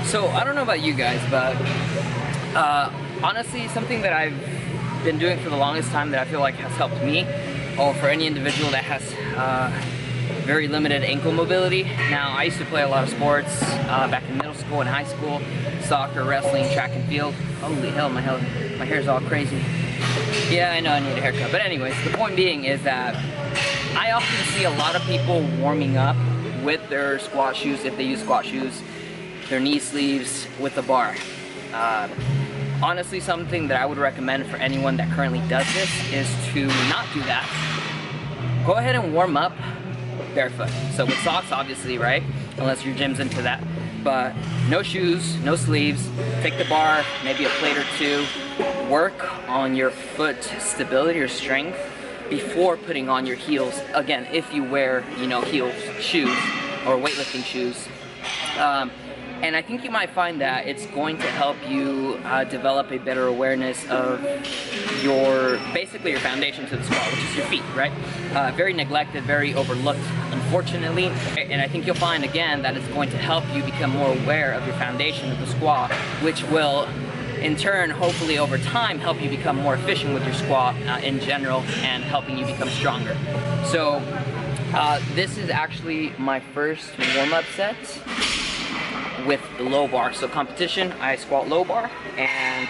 So I don't know about you guys, but honestly, something that I've been doing for the longest time that I feel like has helped me, or for any individual that has very limited ankle mobility. Now, I used to play a lot of sports back in middle school and high school, soccer, wrestling, track and field. Holy hell, my hair's all crazy. Yeah, I know I need a haircut. But anyways, the point being is that I often see a lot of people warming up with their squat shoes, if they use squat shoes, their knee sleeves with the bar. Honestly, something that I would recommend for anyone that currently does this is to not do that. Go ahead and warm up barefoot. So with socks, obviously, right? Unless your gym's into that. But no shoes, no sleeves, take the bar, maybe a plate or two, work on your foot stability or strength before putting on your heels. Again, if you wear, heels, shoes, or weightlifting shoes. And I think you might find that it's going to help you develop a better awareness of basically your foundation to the squat, which is your feet, right? Very neglected, very overlooked, unfortunately. And I think you'll find again that it's going to help you become more aware of your foundation of the squat, which will in turn, hopefully over time, help you become more efficient with your squat in general and helping you become stronger. So this is actually my first warm-up set with the low bar. So competition, I squat low bar, and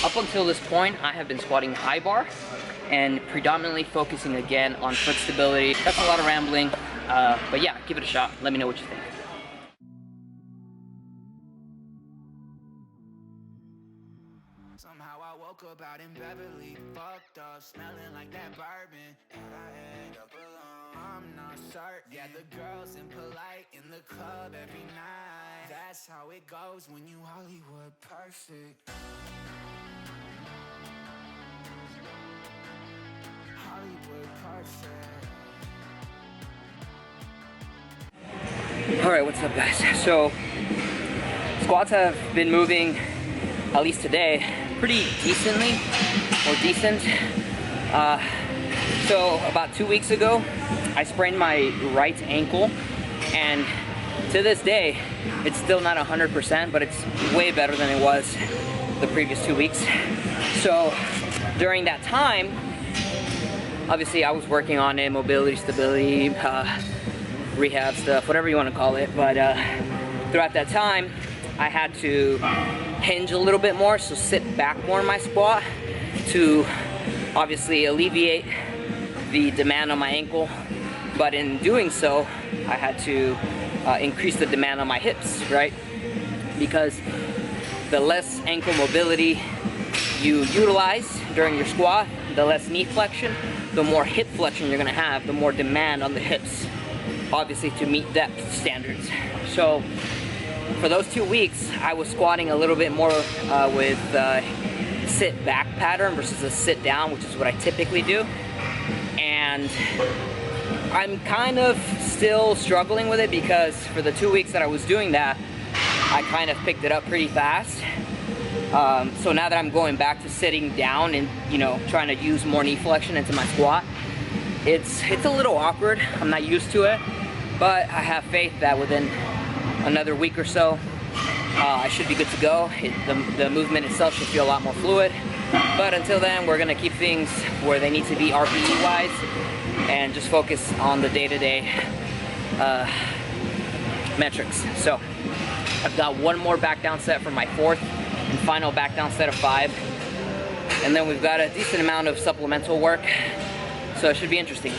up until this point I have been squatting high bar and predominantly focusing again on foot stability. That's a lot of rambling, but yeah, give it a shot. Let me know what you think. Somehow I woke up out in Beverly, fucked up, smelling like that bourbon, and I end up alone. I'm not certain. Yeah, the girls impolite in the club every night. That's how it goes when you Hollywood perfect. Hollywood perfect. Alright, what's up guys? So, squats have been moving, at least today, pretty decently, or decent. So about 2 weeks ago, I sprained my right ankle, and to this day, it's still not 100%, but it's way better than it was the previous 2 weeks. So during that time, obviously I was working on it, mobility, stability, rehab stuff, whatever you want to call it, but throughout that time, I had to hinge a little bit more, so sit back more in my squat to obviously alleviate the demand on my ankle. But in doing so, I had to increase the demand on my hips, right? Because the less ankle mobility you utilize during your squat, the less knee flexion, the more hip flexion you're gonna have, the more demand on the hips, obviously to meet depth standards. So for those 2 weeks, I was squatting a little bit more with sit back pattern versus a sit down, which is what I typically do. And I'm kind of still struggling with it because for the 2 weeks that I was doing that, I kind of picked it up pretty fast. So now that I'm going back to sitting down and trying to use more knee flexion into my squat, it's a little awkward. I'm not used to it, but I have faith that within another week or so, I should be good to go. The movement itself should feel a lot more fluid. But until then, we're gonna keep things where they need to be RPE wise and just focus on the day-to-day metrics. So I've got one more back down set for my fourth and final back down set of 5. And then we've got a decent amount of supplemental work. So it should be interesting.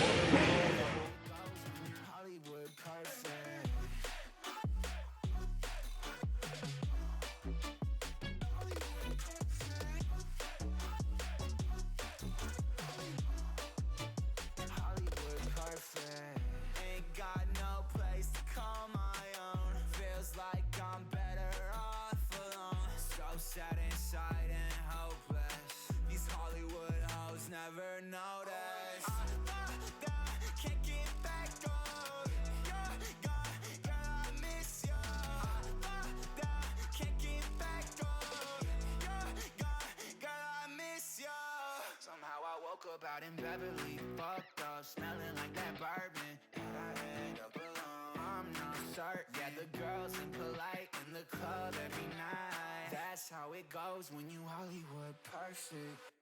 Sad inside and hopeless. These Hollywood hoes never notice. Can't get back up. Girl, I miss you. Can't get back up. Girl, I miss you. Somehow I woke up out in Beverly, fucked up, smelling like that bourbon, and I end up alone. I'm not certain. Yeah, the girls impolite in the club it goes when you Hollywood perfect.